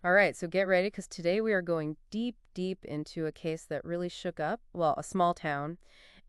All right, so get ready because today we are going deep, deep into a case that really shook up, well, a small town,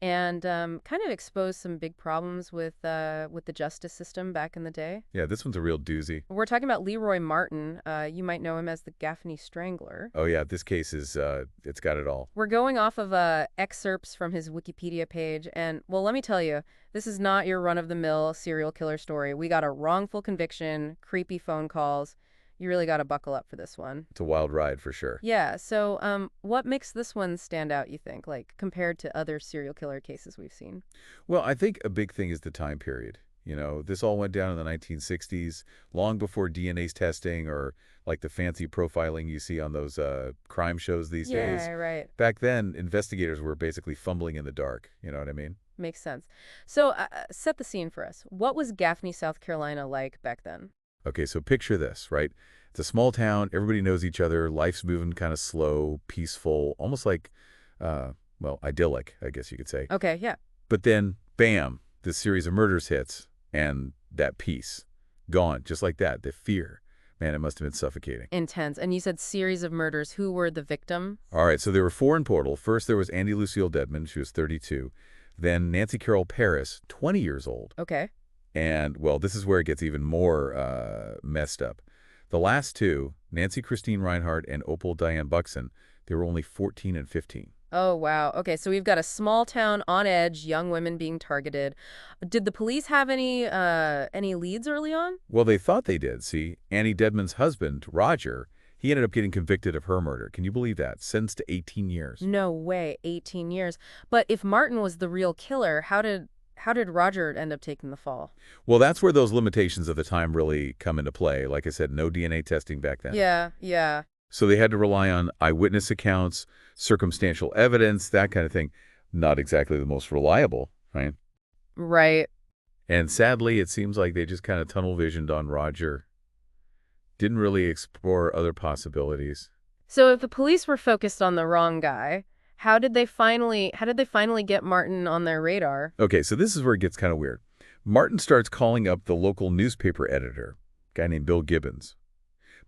and kind of exposed some big problems with the justice system back in the day. Yeah, this one's a real doozy. We're talking about Leroy Martin. You might know him as the Gaffney Strangler. Oh yeah, this case is it's got it all. We're going off of excerpts from his Wikipedia page, and well, let me tell you, this is not your run-of-the-mill serial killer story. We got a wrongful conviction, creepy phone calls. You really got to buckle up for this one. It's a wild ride for sure. Yeah, so what makes this one stand out, you think, like compared to other serial killer cases we've seen? Well, I think a big thing is the time period. This all went down in the 1960s, long before DNA testing or like the fancy profiling you see on those crime shows these days. Yeah, right. Back then, investigators were basically fumbling in the dark. You know what I mean? Makes sense. So set the scene for us. What was Gaffney, South Carolina like back then? Okay, so picture this, right? It's a small town. Everybody knows each other. Life's moving kind of slow, peaceful, almost like, well, idyllic, I guess you could say. Okay, yeah. But then, bam, this series of murders hits, and that peace, gone, just like that, the fear. Man, it must have been suffocating. Intense. And you said series of murders. Who were the victims? All right, so there were four in total. First, there was Andy Lucille Dedman. She was 32. Then Nancy Carol Paris, 20 years old. Okay. And, well, this is where it gets even more messed up. The last two, Nancy Christine Reinhardt and Opal Diane Buxton, they were only 14 and 15. Oh, wow. Okay, so we've got a small town on edge, young women being targeted. Did the police have any leads early on? Well, they thought they did. See, Annie Dedman's husband, Roger, he ended up getting convicted of her murder. Can you believe that? Sentenced to 18 years. No way, 18 years. But if Martin was the real killer, how did Roger end up taking the fall? Well, that's where those limitations of the time really come into play. Like I said, no DNA testing back then. Yeah, yeah. So they had to rely on eyewitness accounts, circumstantial evidence, that kind of thing. Not exactly the most reliable, right? Right. And sadly, it seems like they just kind of tunnel visioned on Roger. Didn't really explore other possibilities. So if the police were focused on the wrong guy, how did they finally get Martin on their radar? Okay, so this is where it gets kind of weird. Martin starts calling up the local newspaper editor, a guy named Bill Gibbons.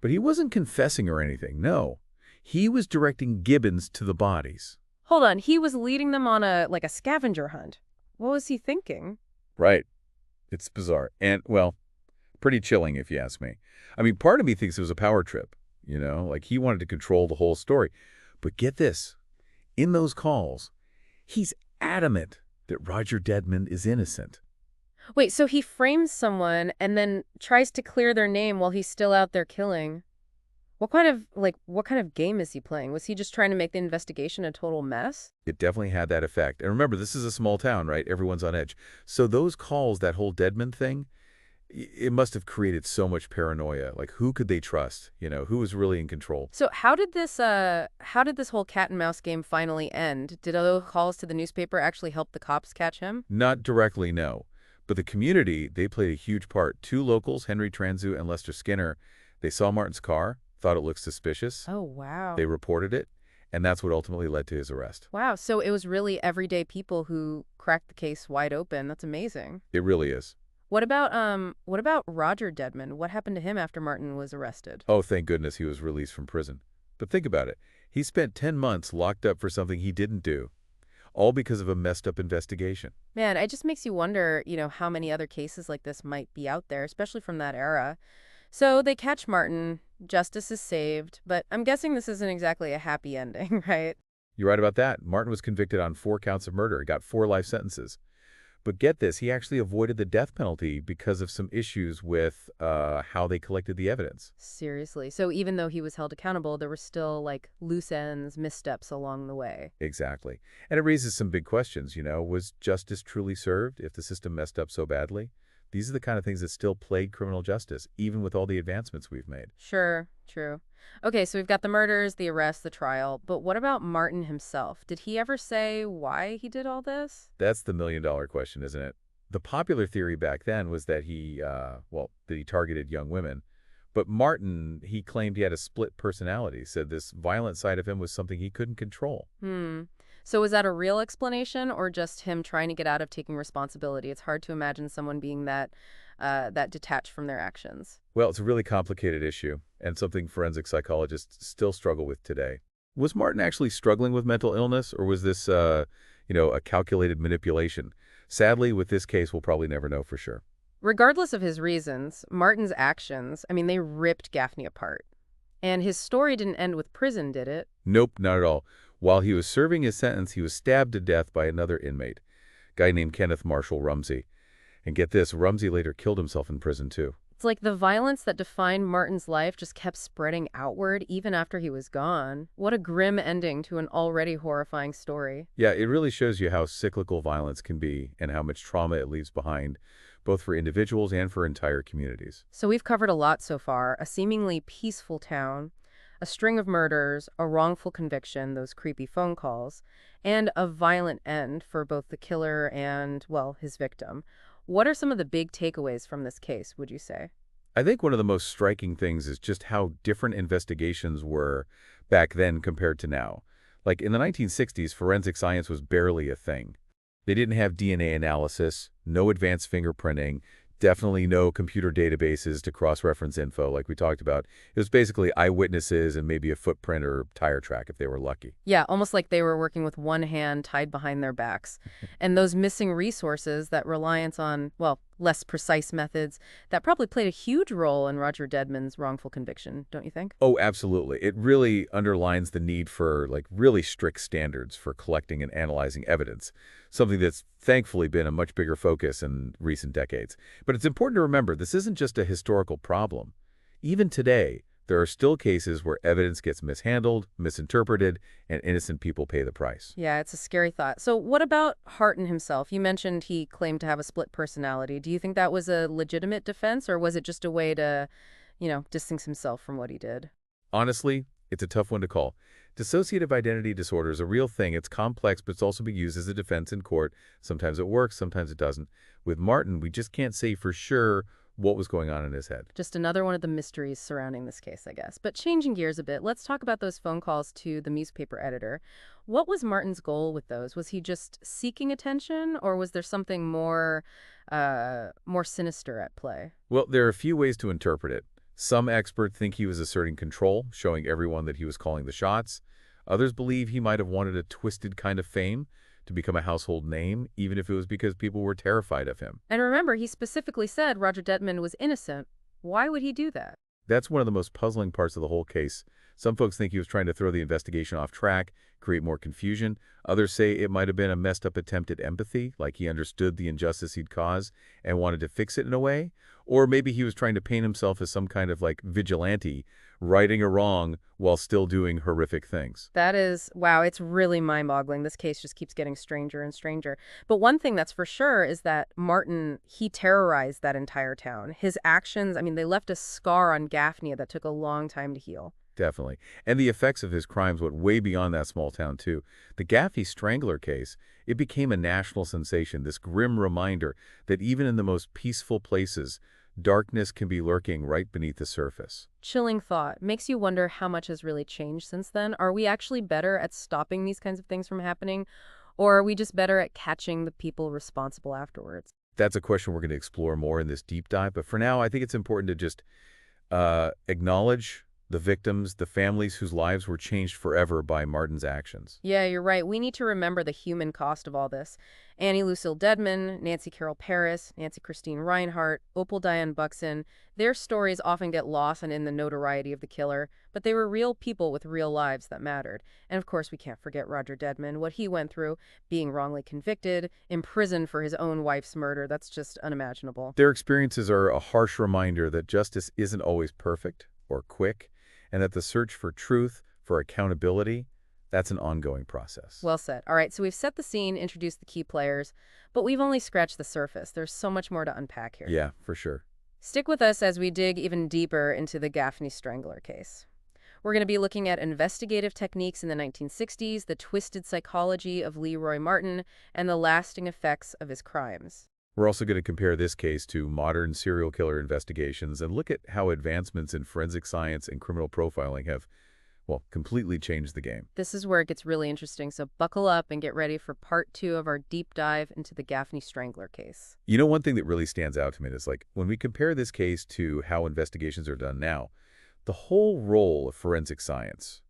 But he wasn't confessing or anything, no. He was directing Gibbons to the bodies. Hold on, he was leading them on a scavenger hunt. What was he thinking? Right. It's bizarre. And, well, pretty chilling if you ask me. I mean, part of me thinks it was a power trip, like he wanted to control the whole story. But get this. In those calls, he's adamant that Roger Dedman is innocent. Wait, so he frames someone and then tries to clear their name while he's still out there killing. What kind of game is he playing? Was he just trying to make the investigation a total mess? It definitely had that effect. And remember, this is a small town, right? Everyone's on edge. So those calls, that whole Dedman thing, it must have created so much paranoia. Like, who could they trust? Who was really in control? So how did this whole cat and mouse game finally end? Did those calls to the newspaper actually help the cops catch him? Not directly, no. But the community, they played a huge part. Two locals, Henry Transu and Lester Skinner, they saw Martin's car, thought it looked suspicious. Oh, wow. They reported it, and that's what ultimately led to his arrest. Wow, so it was really everyday people who cracked the case wide open. That's amazing. It really is. What about Roger Dedman? What happened to him after Martin was arrested? Oh, thank goodness he was released from prison. But think about it. He spent 10 months locked up for something he didn't do, all because of a messed up investigation. Man, it just makes you wonder, how many other cases like this might be out there, especially from that era. So they catch Martin, justice is saved, but I'm guessing this isn't exactly a happy ending, right? You're right about that. Martin was convicted on 4 counts of murder. He got 4 life sentences. But get this, he actually avoided the death penalty because of some issues with how they collected the evidence. Seriously. So even though he was held accountable, there were still like loose ends, missteps along the way. Exactly. And it raises some big questions, Was justice truly served if the system messed up so badly? These are the kind of things that still plague criminal justice, even with all the advancements we've made. Sure, true. Okay, so we've got the murders, the arrest, the trial, but what about Martin himself? Did he ever say why he did all this? That's the million-dollar question, isn't it? The popular theory back then was that that he targeted young women. But Martin, he claimed he had a split personality, said this violent side of him was something he couldn't control. So was that a real explanation or just him trying to get out of taking responsibility? It's hard to imagine someone being that that detach from their actions. Well, it's a really complicated issue, and something forensic psychologists still struggle with today. Was Martin actually struggling with mental illness, or was this, a calculated manipulation? Sadly, with this case, we'll probably never know for sure. Regardless of his reasons, Martin's actions, I mean, they ripped Gaffney apart. And his story didn't end with prison, did it? Nope, not at all. While he was serving his sentence, he was stabbed to death by another inmate, a guy named Kenneth Marshall Rumsey. And get this, Rumsey later killed himself in prison, too. It's like the violence that defined Martin's life just kept spreading outward even after he was gone. What a grim ending to an already horrifying story. Yeah, it really shows you how cyclical violence can be and how much trauma it leaves behind, both for individuals and for entire communities. So we've covered a lot so far. A seemingly peaceful town, a string of murders, a wrongful conviction, those creepy phone calls, and a violent end for both the killer and, well, his victim. What are some of the big takeaways from this case, would you say? I think one of the most striking things is just how different investigations were back then compared to now. Like in the 1960s, forensic science was barely a thing. They didn't have DNA analysis, no advanced fingerprinting, definitely no computer databases to cross-reference info like we talked about. It was basically eyewitnesses and maybe a footprint or tire track if they were lucky. Yeah, almost like they were working with one hand tied behind their backs. And those missing resources, that reliance on, well, less precise methods, that probably played a huge role in Roger Deadman's wrongful conviction, don't you think? Oh, absolutely. It really underlines the need for like really strict standards for collecting and analyzing evidence, something that's thankfully been a much bigger focus in recent decades. But it's important to remember this isn't just a historical problem. Even today, there are still cases where evidence gets mishandled, misinterpreted, and innocent people pay the price. Yeah, it's a scary thought. So what about Harton himself? You mentioned he claimed to have a split personality. Do you think that was a legitimate defense, or was it just a way to, distance himself from what he did? Honestly, it's a tough one to call. Dissociative identity disorder is a real thing. It's complex, but it's also being used as a defense in court. Sometimes it works, sometimes it doesn't. With Martin, we just can't say for sure what was going on in his head. Just another one of the mysteries surrounding this case, I guess. But changing gears a bit, let's talk about those phone calls to the newspaper editor. What was Martin's goal with those? Was he just seeking attention, or was there something more sinister at play? Well, there are a few ways to interpret it. Some experts think he was asserting control, showing everyone that he was calling the shots. Others believe he might have wanted a twisted kind of fame to become a household name, even if it was because people were terrified of him. And remember, he specifically said Roger Deadman was innocent. Why would he do that? That's one of the most puzzling parts of the whole case. Some folks think he was trying to throw the investigation off track, create more confusion. Others say it might have been a messed up attempt at empathy, like he understood the injustice he'd caused and wanted to fix it in a way. Or maybe he was trying to paint himself as some kind of like vigilante, righting a wrong while still doing horrific things. That is, wow, it's really mind-boggling. This case just keeps getting stranger and stranger. But one thing that's for sure is that Martin, he terrorized that entire town. His actions, I mean, they left a scar on Gaffney that took a long time to heal. Definitely. And the effects of his crimes went way beyond that small town, too. The Gaffney Strangler case, it became a national sensation, this grim reminder that even in the most peaceful places, darkness can be lurking right beneath the surface. Chilling thought. Makes you wonder how much has really changed since then. Are we actually better at stopping these kinds of things from happening, or are we just better at catching the people responsible afterwards? That's a question we're going to explore more in this deep dive, but for now, I think it's important to just acknowledge the victims, the families whose lives were changed forever by Martin's actions. Yeah, you're right. We need to remember the human cost of all this. Annie Lucille Dedman, Nancy Carroll Paris, Nancy Christine Reinhardt, Opal Diane Buxton, their stories often get lost in the notoriety of the killer, but they were real people with real lives that mattered. And of course, we can't forget Roger Deadman, what he went through, being wrongly convicted, imprisoned for his own wife's murder. That's just unimaginable. Their experiences are a harsh reminder that justice isn't always perfect or quick, and that the search for truth, for accountability, that's an ongoing process. Well said. All right, so we've set the scene, introduced the key players, but we've only scratched the surface. There's so much more to unpack here. Yeah, for sure. Stick with us as we dig even deeper into the Gaffney Strangler case. We're going to be looking at investigative techniques in the 1960s, the twisted psychology of Leroy Martin, and the lasting effects of his crimes. We're also going to compare this case to modern serial killer investigations and look at how advancements in forensic science and criminal profiling have, well, completely changed the game. This is where it gets really interesting, so buckle up and get ready for part 2 of our deep dive into the Gaffney Strangler case. You know, one thing that really stands out to me is like when we compare this case to how investigations are done now, the whole role of forensic science,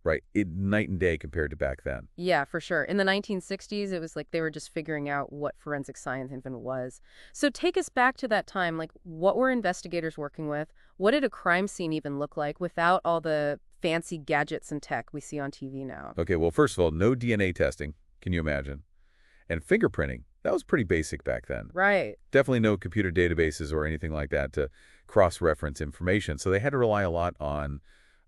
right, night and day compared to back then. Yeah, for sure. In the 1960s, it was like they were just figuring out what forensic science even was. So take us back to that time. Like, what were investigators working with? What did a crime scene even look like without all the fancy gadgets and tech we see on TV now? Okay, well, first of all, no DNA testing. Can you imagine? And fingerprinting, that was pretty basic back then. Right. Definitely no computer databases or anything like that to cross-reference information. So they had to rely a lot on,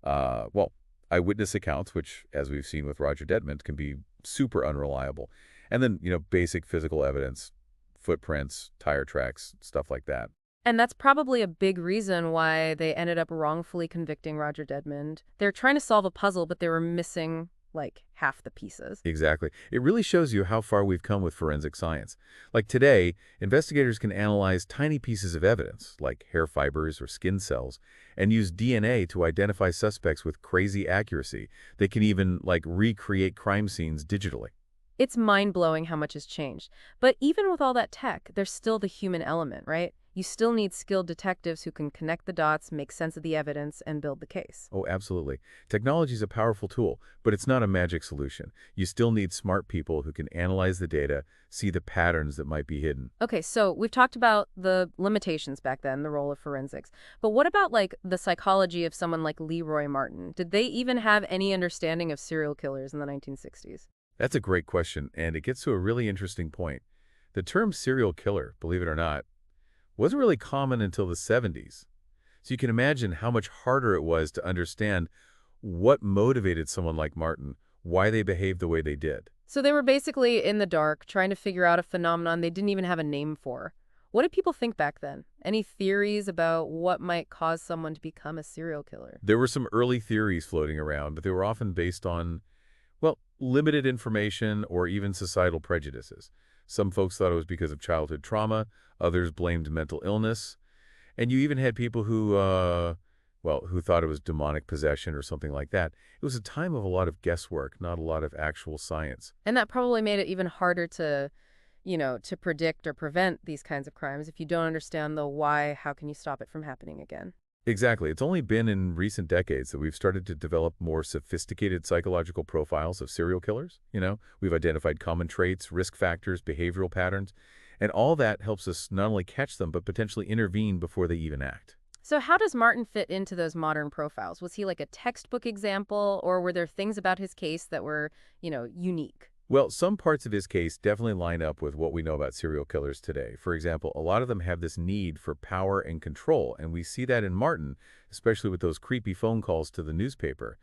well, eyewitness accounts, which, as we've seen with Roger Detmond, can be super unreliable. And then, basic physical evidence, footprints, tire tracks, stuff like that. And that's probably a big reason why they ended up wrongfully convicting Roger Dedmond. They're trying to solve a puzzle, but they were missing, like, half the pieces. Exactly. It really shows you how far we've come with forensic science. Like today, investigators can analyze tiny pieces of evidence, like hair fibers or skin cells, and use DNA to identify suspects with crazy accuracy. They can even, like, recreate crime scenes digitally. It's mind-blowing how much has changed. But even with all that tech, there's still the human element, right? You still need skilled detectives who can connect the dots, make sense of the evidence, and build the case. Oh, absolutely. Technology is a powerful tool, but it's not a magic solution. You still need smart people who can analyze the data, see the patterns that might be hidden. Okay, so we've talked about the limitations back then, the role of forensics. But what about, like, the psychology of someone like Leroy Martin? Did they even have any understanding of serial killers in the 1960s? That's a great question, and it gets to a really interesting point. The term serial killer, believe it or not, wasn't really common until the 70s. So you can imagine how much harder it was to understand what motivated someone like Martin, why they behaved the way they did. So they were basically in the dark, trying to figure out a phenomenon they didn't even have a name for. What did people think back then? Any theories about what might cause someone to become a serial killer? There were some early theories floating around, but they were often based on, well, limited information or even societal prejudices. Some folks thought it was because of childhood trauma, others blamed mental illness, and you even had people who, who thought it was demonic possession or something like that. It was a time of a lot of guesswork, not a lot of actual science. And that probably made it even harder to predict or prevent these kinds of crimes. If you don't understand the why, how can you stop it from happening again? Exactly. It's only been in recent decades that we've started to develop more sophisticated psychological profiles of serial killers. We've identified common traits, risk factors, behavioral patterns, and all that helps us not only catch them, but potentially intervene before they even act. So how does Martin fit into those modern profiles? Was he like a textbook example, or were there things about his case that were, unique? Well, some parts of his case definitely line up with what we know about serial killers today. For example, a lot of them have this need for power and control, and we see that in Martin, especially with those creepy phone calls to the newspaper.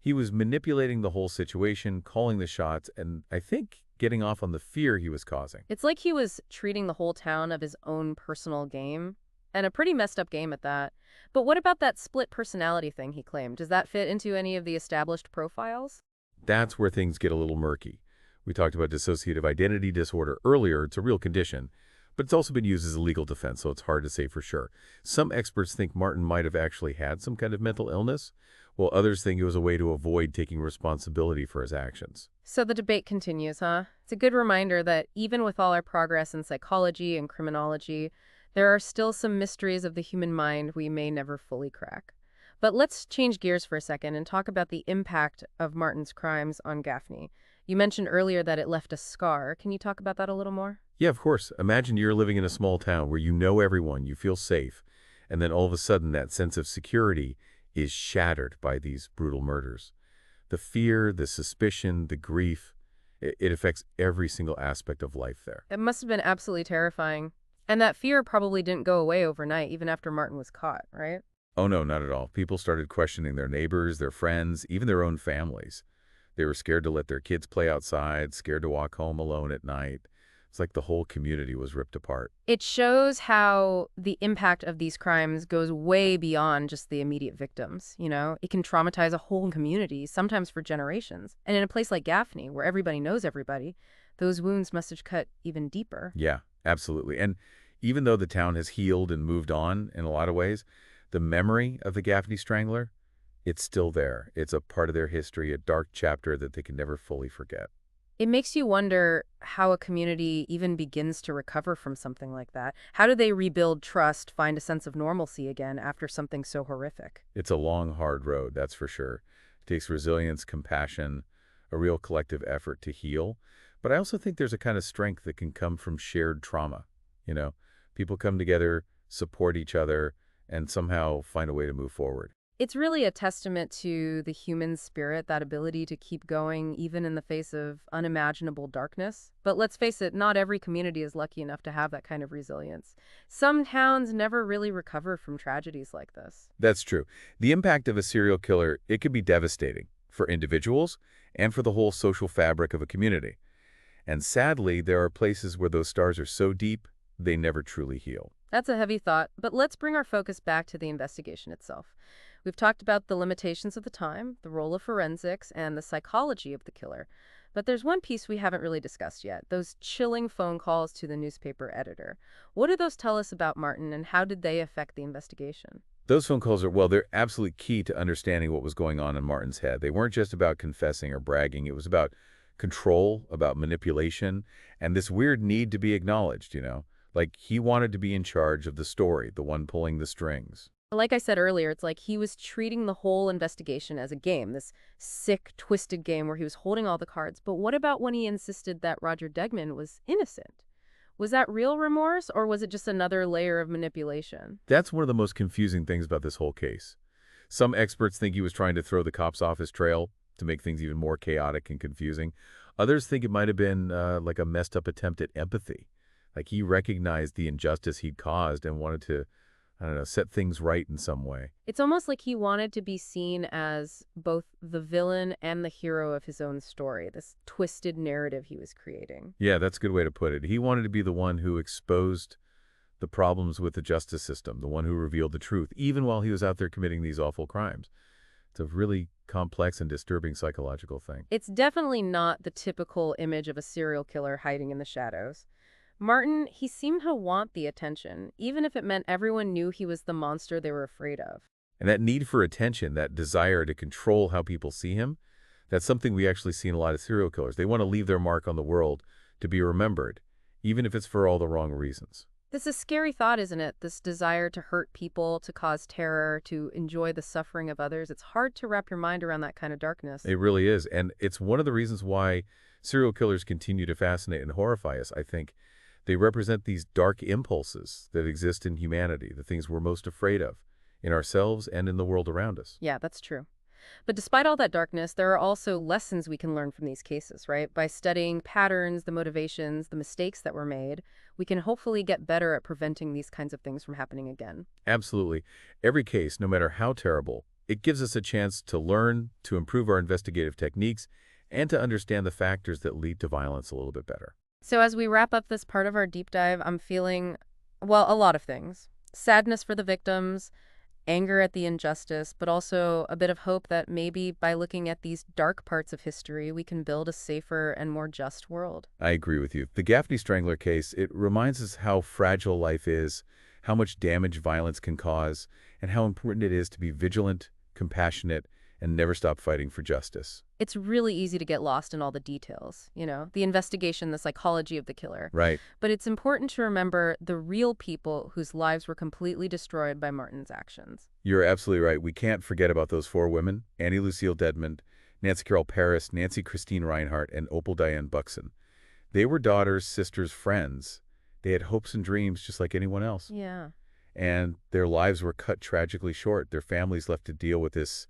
He was manipulating the whole situation, calling the shots, and I think getting off on the fear he was causing. It's like he was treating the whole town of his own personal game, and a pretty messed up game at that. But what about that split personality thing he claimed? Does that fit into any of the established profiles? That's where things get a little murky. We talked about dissociative identity disorder earlier. It's a real condition, but it's also been used as a legal defense, so it's hard to say for sure. Some experts think Martin might have actually had some kind of mental illness, while others think it was a way to avoid taking responsibility for his actions. So the debate continues, huh? It's a good reminder that even with all our progress in psychology and criminology, there are still some mysteries of the human mind we may never fully crack. But let's change gears for a second and talk about the impact of Martin's crimes on Gaffney. You mentioned earlier that it left a scar. Can you talk about that a little more? Yeah, of course. Imagine you're living in a small town where you know everyone, you feel safe, and then all of a sudden that sense of security is shattered by these brutal murders. The fear, the suspicion, the grief, it affects every single aspect of life there. It must have been absolutely terrifying. And that fear probably didn't go away overnight, even after Martin was caught, right? Oh no, not at all. People started questioning their neighbors, their friends, even their own families. They were scared to let their kids play outside, scared to walk home alone at night. It's like the whole community was ripped apart. It shows how the impact of these crimes goes way beyond just the immediate victims, It can traumatize a whole community, sometimes for generations. And in a place like Gaffney, where everybody knows everybody, those wounds must have cut even deeper. Yeah, absolutely. And even though the town has healed and moved on in a lot of ways, the memory of the Gaffney Strangler, It's still there. It's a part of their history, a dark chapter that they can never fully forget. It makes you wonder how a community even begins to recover from something like that. How do they rebuild trust, find a sense of normalcy again after something so horrific? It's a long, hard road, that's for sure. It takes resilience, compassion, a real collective effort to heal. But I also think there's a kind of strength that can come from shared trauma. You know, people come together, support each other, and somehow find a way to move forward. It's really a testament to the human spirit, that ability to keep going even in the face of unimaginable darkness. But let's face it, not every community is lucky enough to have that kind of resilience. Some towns never really recover from tragedies like this. That's true. The impact of a serial killer, it could be devastating for individuals and for the whole social fabric of a community. And sadly, there are places where those scars are so deep, they never truly heal. That's a heavy thought, but let's bring our focus back to the investigation itself. We've talked about the limitations of the time, the role of forensics, and the psychology of the killer. But there's one piece we haven't really discussed yet, those chilling phone calls to the newspaper editor. What do those tell us about Martin, and how did they affect the investigation? Those phone calls are, well, they're absolutely key to understanding what was going on in Martin's head. They weren't just about confessing or bragging. It was about control, about manipulation, and this weird need to be acknowledged, you know? Like he wanted to be in charge of the story, the one pulling the strings. Like I said earlier, it's like he was treating the whole investigation as a game, this sick, twisted game where he was holding all the cards. But what about when he insisted that Roger Degman was innocent? Was that real remorse, or was it just another layer of manipulation? That's one of the most confusing things about this whole case. Some experts think he was trying to throw the cops off his trail to make things even more chaotic and confusing. Others think it might have been like a messed up attempt at empathy. Like he recognized the injustice he'd caused and wanted to, I don't know, set things right in some way. It's almost like he wanted to be seen as both the villain and the hero of his own story, this twisted narrative he was creating. Yeah, that's a good way to put it. He wanted to be the one who exposed the problems with the justice system, the one who revealed the truth, even while he was out there committing these awful crimes. It's a really complex and disturbing psychological thing. It's definitely not the typical image of a serial killer hiding in the shadows. Martin, he seemed to want the attention, even if it meant everyone knew he was the monster they were afraid of. And that need for attention, that desire to control how people see him, that's something we actually see in a lot of serial killers. They want to leave their mark on the world to be remembered, even if it's for all the wrong reasons. This is a scary thought, isn't it? This desire to hurt people, to cause terror, to enjoy the suffering of others. It's hard to wrap your mind around that kind of darkness. It really is. And it's one of the reasons why serial killers continue to fascinate and horrify us, I think. They represent these dark impulses that exist in humanity, the things we're most afraid of, in ourselves and in the world around us. Yeah, that's true. But despite all that darkness, there are also lessons we can learn from these cases, right? By studying patterns, the motivations, the mistakes that were made, we can hopefully get better at preventing these kinds of things from happening again. Absolutely. Every case, no matter how terrible, it gives us a chance to learn, to improve our investigative techniques, and to understand the factors that lead to violence a little bit better. So as we wrap up this part of our deep dive, I'm feeling, well, a lot of things. Sadness for the victims, anger at the injustice, but also a bit of hope that maybe by looking at these dark parts of history, we can build a safer and more just world. I agree with you. The Gaffney Strangler case, it reminds us how fragile life is, how much damage violence can cause, and how important it is to be vigilant, compassionate, and never stop fighting for justice. It's really easy to get lost in all the details, the investigation, the psychology of the killer. Right. But it's important to remember the real people whose lives were completely destroyed by Martin's actions. You're absolutely right. We can't forget about those four women, Annie Lucille Dedmond, Nancy Carol Paris, Nancy Christine Reinhardt, and Opal Diane Buxton. They were daughters, sisters, friends. They had hopes and dreams just like anyone else. Yeah. And their lives were cut tragically short. Their families left to deal with this,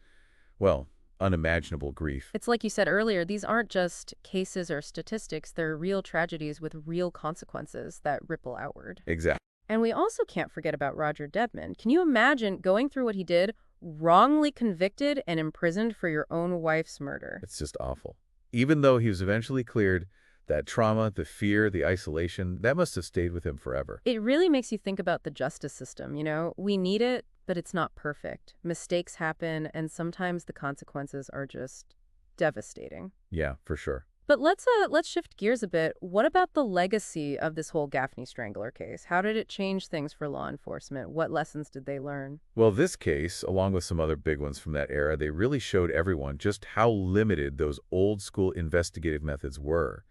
well, unimaginable grief. It's like you said earlier, these aren't just cases or statistics. They're real tragedies with real consequences that ripple outward. Exactly. And we also can't forget about Roger Dedman. Can you imagine going through what he did, wrongly convicted and imprisoned for your own wife's murder? It's just awful. Even though he was eventually cleared, that trauma, the fear, the isolation, that must have stayed with him forever. It really makes you think about the justice system, We need it, but it's not perfect. Mistakes happen, and sometimes the consequences are just devastating. Yeah, for sure. But let's shift gears a bit. What about the legacy of this whole Gaffney Strangler case? How did it change things for law enforcement? What lessons did they learn? Well, this case, along with some other big ones from that era, they really showed everyone just how limited those old-school investigative methods were.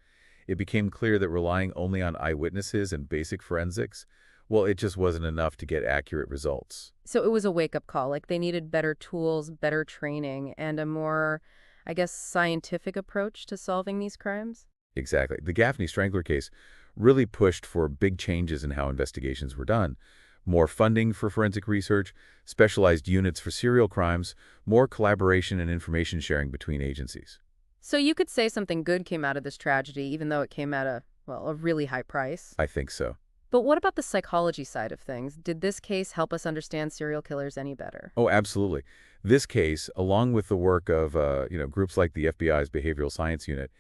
It became clear that relying only on eyewitnesses and basic forensics, well, it just wasn't enough to get accurate results. So it was a wake-up call. Like they needed better tools, better training, and a more, I guess, scientific approach to solving these crimes? Exactly. The Gaffney Strangler case really pushed for big changes in how investigations were done. More funding for forensic research, specialized units for serial crimes, more collaboration and information sharing between agencies. So you could say something good came out of this tragedy, even though it came at a really high price. I think so. But what about the psychology side of things? Did this case help us understand serial killers any better? Oh, absolutely. This case, along with the work of groups like the FBI's Behavioral Science Unit,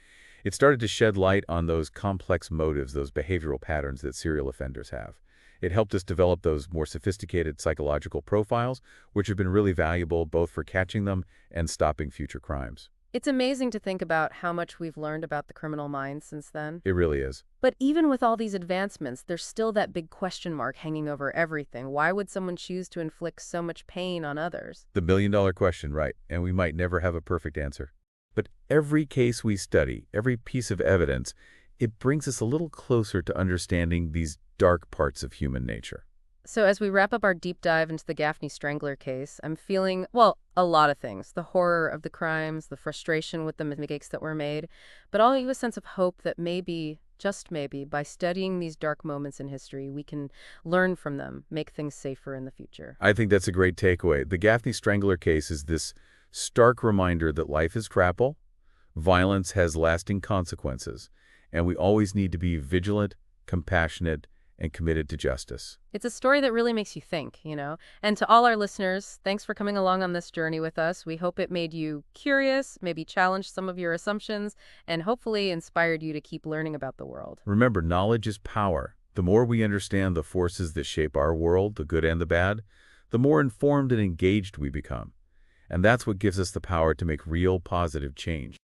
it started to shed light on those complex motives, those behavioral patterns that serial offenders have. It helped us develop those more sophisticated psychological profiles, which have been really valuable both for catching them and stopping future crimes. It's amazing to think about how much we've learned about the criminal mind since then. It really is. But even with all these advancements, there's still that big question mark hanging over everything. Why would someone choose to inflict so much pain on others? The million-dollar question, right? And we might never have a perfect answer. But every case we study, every piece of evidence, it brings us a little closer to understanding these dark parts of human nature. So as we wrap up our deep dive into the Gaffney Strangler case, I'm feeling, well, a lot of things. The horror of the crimes, the frustration with the mistakes that were made, but also a sense of hope that maybe, just maybe, by studying these dark moments in history, we can learn from them, make things safer in the future. I think that's a great takeaway. The Gaffney Strangler case is this stark reminder that life is fragile, violence has lasting consequences, and we always need to be vigilant, compassionate, and committed to justice. It's a story that really makes you think, you know? And to all our listeners, thanks for coming along on this journey with us. We hope it made you curious, maybe challenged some of your assumptions, and hopefully inspired you to keep learning about the world. Remember, knowledge is power. The more we understand the forces that shape our world, the good and the bad, the more informed and engaged we become. And that's what gives us the power to make real positive change.